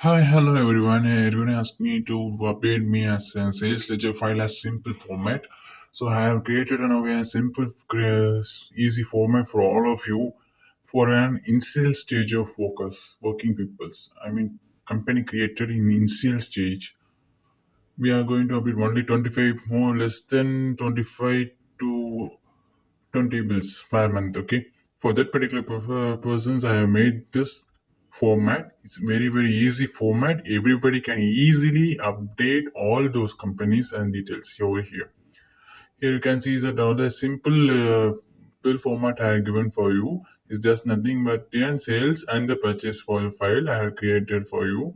Hi, hello everyone. Everyone asked me to update me as a sales ledger file as simple format. So I have created a simple, easy format for all of you for an initial stage of working peoples. I mean, company created in initial stage. We are going to update only 25 more less than 25 to 20 bills per month. Okay, for that particular persons I have made this format. It's very easy format. Everybody can easily update all those companies and details over here. Here you can see that all the simple bill format I have given for you is just nothing but the sales and the purchase for the file I have created for you.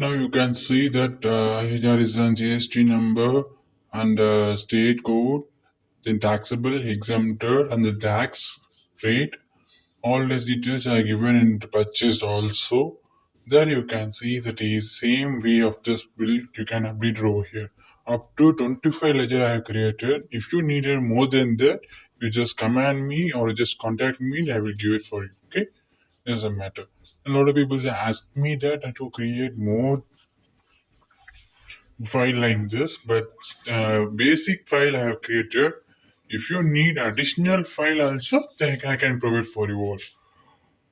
Now you can see that here is a GST number and state code, then taxable, exempted, and the tax rate. All these details are given in the purchase also. There you can see that is same way of this bill you can update over here. Up to 25 ledger I have created. If you needed more than that, you just command me or just contact me. I will give it for you. Okay, doesn't matter. A lot of people ask me that to create more file like this, but basic file I have created. If you need additional file also, then I can provide for you all.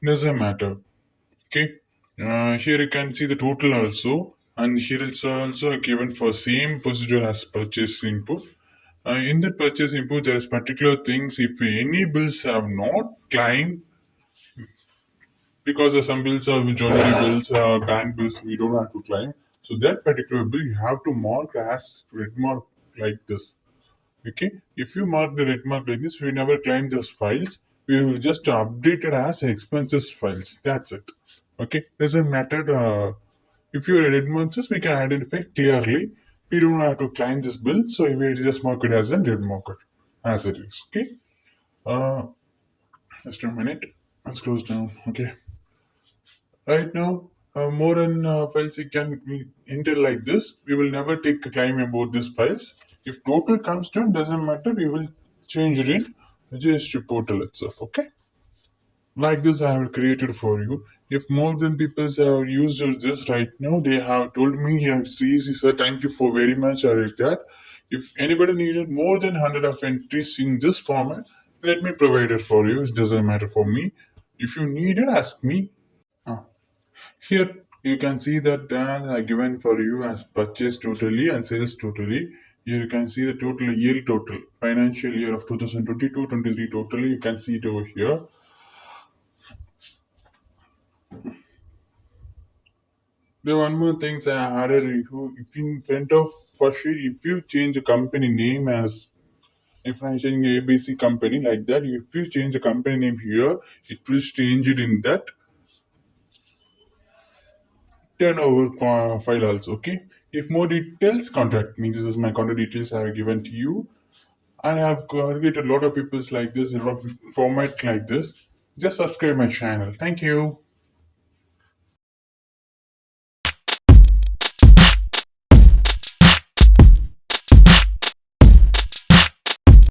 Doesn't matter. Okay. Here you can see the total also, and here it's also given for same procedure as purchase input. In that purchase input, there is particular things. If any bills have not claimed, because some bills are jewelry bills, bank bills, we don't have to claim. So that particular bill you have to mark as red mark like this. Okay, if you mark the red mark like this, we never claim those files. We will just update it as expenses files. That's it. Okay, doesn't matter. If you red marks, we can identify clearly. We don't have to claim this bill, so we just mark it as a red marker as it is. Okay. Uh, just a minute. Let's close down. Okay. Right now, more than files you can we enter like this. We will never take a claim about these files. If total comes down, doesn't matter. We will change it in GST portal itself. Okay, like this I have created for you. If more than people have used this right now, they have told me, "Yes, easy, sir. Thank you for very much." I like that. If anybody needed more than 100 of entries in this format, let me provide it for you. It doesn't matter for me. If you need it, ask me. Here you can see that are given for you as purchase totally and sales totally. Here you can see the total year total, financial year of 2022-23 totally. You can see it over here. The one more things I added, if in front of first sheet, if you change the company name as if I'm saying ABC company like that, if you change the company name here, it will change it in that turnover file also. Okay. If more details, contact me. This is my contact details I have given to you. And I have created a lot of people's like this, a lot of format like this. Just subscribe my channel. Thank you.